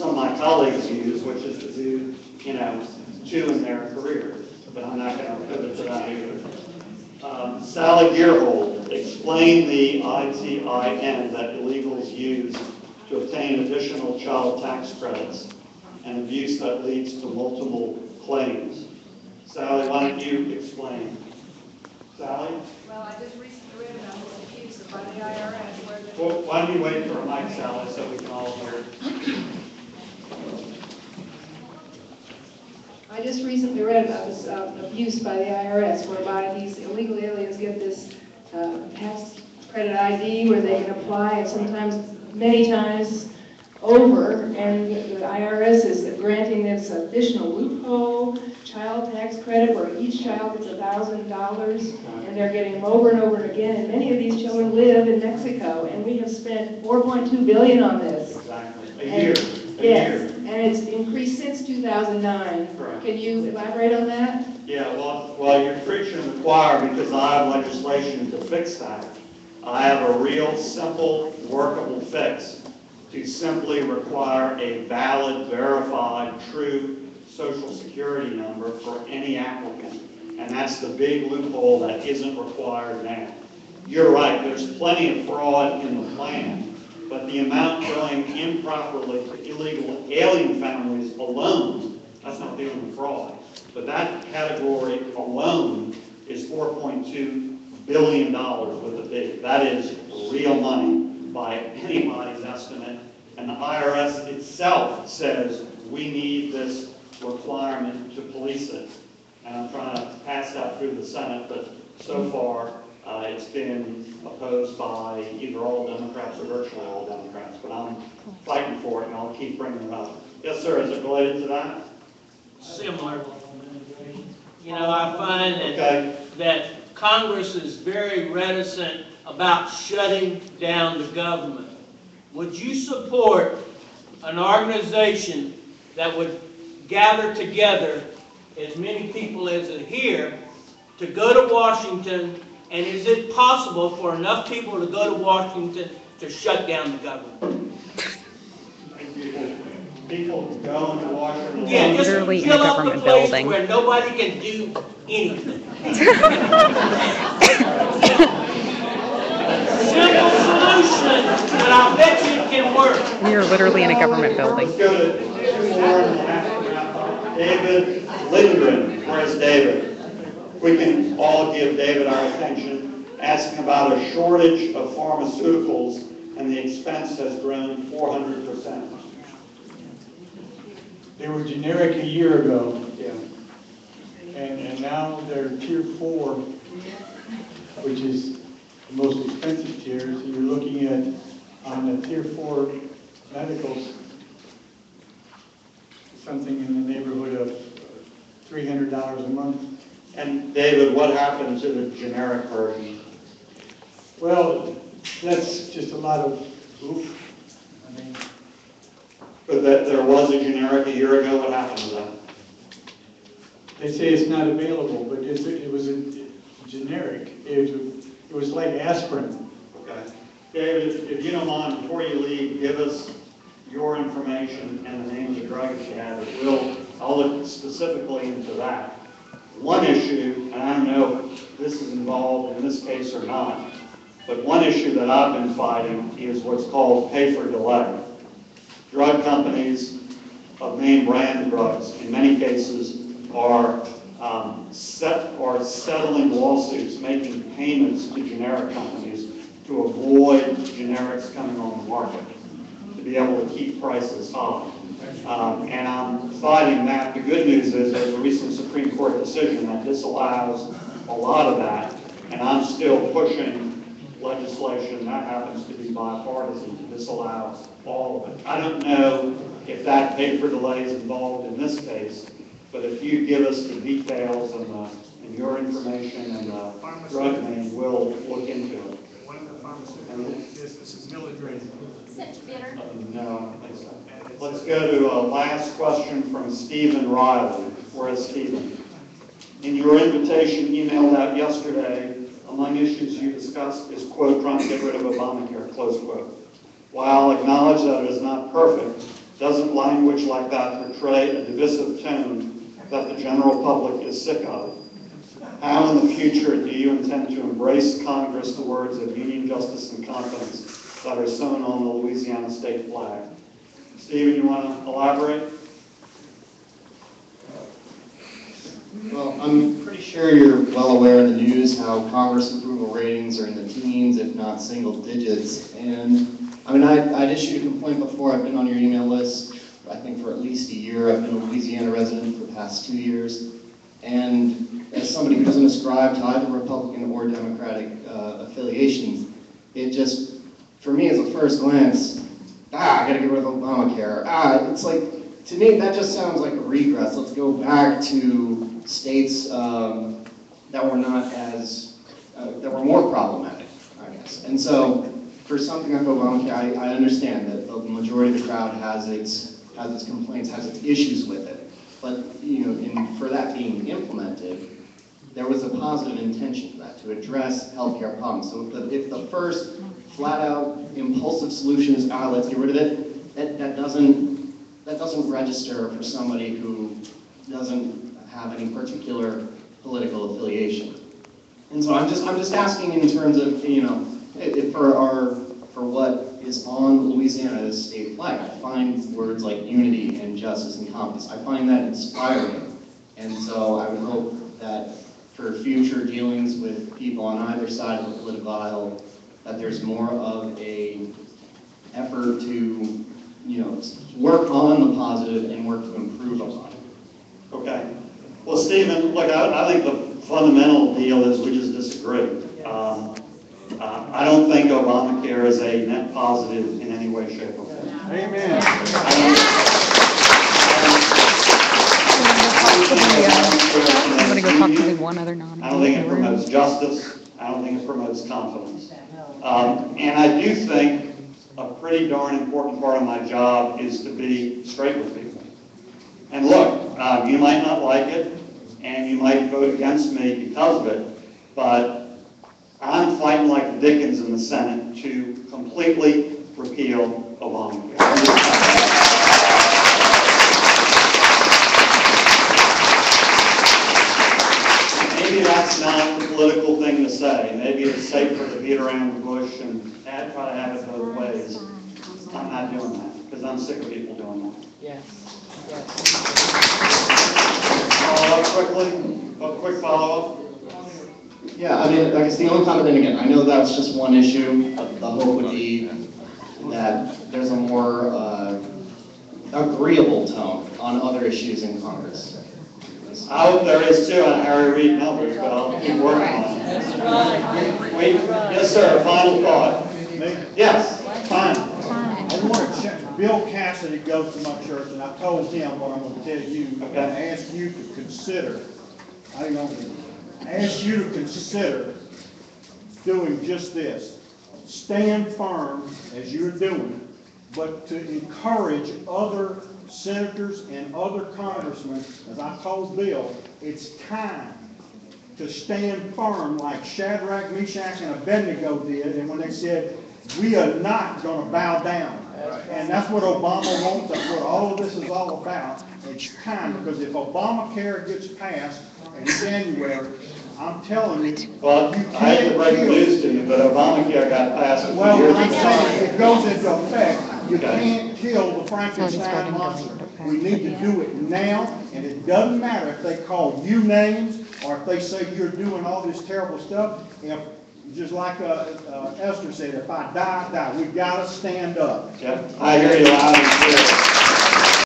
some of my colleagues use, which is to do, 2 in their career. But I'm not going to pivot to that either. Sally Gearhold, explain the ITIN that illegals use to obtain additional child tax credits and abuse that leads to multiple claims. Sally, why don't you explain? Sally? Well, I just recently read about this abuse by the IRS where they... Well, why don't you wait for a mic, Sally, so we can all hear? I just recently read about this abuse by the IRS whereby these illegal aliens get this tax credit ID where they can apply, and sometimes, many times over, and the IRS is granting this additional loophole, child tax credit, where each child gets $1,000, and they're getting them over and over again, and many of these children live in Mexico, and we have spent $4.2 billion on this. Exactly. A year. Yes, and it's increased since 2009. Correct. Can you elaborate on that? Yeah, well, you're preaching to the choir because I have legislation to fix that. I have a real simple, workable fix to simply require a valid, verified, true Social Security number for any applicant. And that's the big loophole that isn't required now. You're right, there's plenty of fraud in the plan, but the amount going improperly to illegal alien families alone, that's not dealing with fraud, but that category alone is $4.2 billion with a big. That is real money by anybody's estimate. And the IRS itself says we need this requirement to police it. And I'm trying to pass that through the Senate, but so far it's been opposed by either all Democrats or virtually all Democrats. But I'm fighting for it, and I'll keep bringing it up. Yes, sir. Is it related to that? Similar. I find that Congress is very reticent about shutting down the government. Would you support an organization that would gather together as many people as are here to go to Washington, and is it possible for enough people to go to Washington to shut down the government? People going to Washington. Yeah, just literally in a fill up the government place building where nobody can do anything. Simple solution, but I bet you it can work. We are literally in a government building. Let's go to 2 more and David Lindgren. Where is David? We can all give David our attention, asking about a shortage of pharmaceuticals, and the expense has grown 400%. They were generic a year ago, Yeah. and now they're tier 4, which is the most expensive tier. So you're looking at, on the tier 4 medicals, something in the neighborhood of $300 a month. And David, what happened to the generic version? Well, that's just a lot of oof. I mean, But that there was a generic a year ago. What happened to that? they say it's not available, but it was a generic. It was like aspirin. Okay. David, if you don't mind, before you leave, give us your information and the name of the drug if you have it. I'll look specifically into that. One issue, and I don't know if this is involved in this case or not, but one issue that I've been fighting is what's called pay for delay. Drug companies of name brand drugs, in many cases, are settling lawsuits, making payments to generic companies to avoid generics coming on the market, to be able to keep prices high. And I'm fighting that. The good news is there's a recent Supreme Court decision that disallows a lot of that, and I'm still pushing legislation that happens to be bipartisan to disallow all of it. I don't know if that pay for delay is involved in this case, but if you give us the details and your information and the drug name, we'll look into it. One of the pharmaceutical businesses, Milligram. Vitter. No, I don't think so. Let's go to a last question from Stephen Riley. Where is Stephen? In your invitation emailed out yesterday, among issues you discussed is, quote, trying to get rid of Obamacare, close quote. While I'll acknowledge that it is not perfect, Doesn't language like that portray a divisive tone that the general public is sick of? How in the future do you intend to embrace Congress the words of union justice and confidence that are sewn on the Louisiana state flag? Stephen, you want to elaborate? Well, I'm pretty sure you're well aware of the news, how Congress approval ratings are in the teens, if not single digits. And I mean, I'd issued a complaint before. I've been on your email list, I think, for at least a year. I've been a Louisiana resident for the past 2 years. And as somebody who doesn't ascribe to either Republican or Democratic affiliations, it just, for me as a first glance, I gotta get rid of Obamacare. It's like, to me, that just sounds like a regress. Let's go back to states that were not as, that were more problematic, I guess. And so, for something like Obamacare, I understand that the majority of the crowd has its complaints, has its issues with it. But, you know, for that being implemented, there was a positive intention to that, to address healthcare problems. So if the first flat-out impulsive solution is, let's get rid of it, that doesn't register for somebody who doesn't have any particular political affiliation. And so I'm just asking in terms of, you know, for what is on Louisiana's state flag. I find words like unity and justice and confidence, I find that inspiring. And so I would hope that for future dealings with people on either side of the political aisle, that there's more of a effort to, you know, work on the positive and work to improve upon it. Okay. Well, Stephen, look, I think the fundamental deal is we just disagree. I don't think Obamacare is a net positive in any way, shape, or form. Amen. I'm gonna go talk to the one other non. I don't think it promotes justice. I don't think it promotes confidence. And I do think a pretty darn important part of my job is to be straight with people. And look, you might not like it, and you might vote against me because of it, but I'm fighting like the Dickens in the Senate to completely repeal Obamacare. Maybe that's not the political thing to say. Maybe it's safer to beat around the bush and try to have it both ways. I'm not doing that because I'm sick of people doing that. Yes. Follow up quickly. A quick follow-up. Yeah, I mean, I guess the only comment, and again, I know that's just one issue. The hope would be that there's a more agreeable tone on other issues in Congress. I hope there is too on Harry Reid numbers, but I'll keep working on it. Wait, yes, sir, final thought. Yes, fine. I want to check, Bill Cassidy goes to my church, and I told him what I'm going to tell you, and ask you to consider, ask you to consider doing just this. Stand firm as you're doing, but to encourage other senators and other congressmen, as I told Bill, it's time to stand firm like Shadrach, Meshach, and Abednego did, and when they said, we are not going to bow down. And that's what Obama wants, that's what all of this is all about. It's time, because if Obamacare gets passed in January, I'm telling you, Well, I hate to break the news to you, but Obamacare got passed a few well, years I'm ago. saying it goes into effect. You Okay. can't kill the Frankenstein monster. We need to do it now, and it doesn't matter if they call you names or if they say you're doing all this terrible stuff. If, just like Esther said, if I die, I die. We got to stand up. Yep, I hear you loud and clear.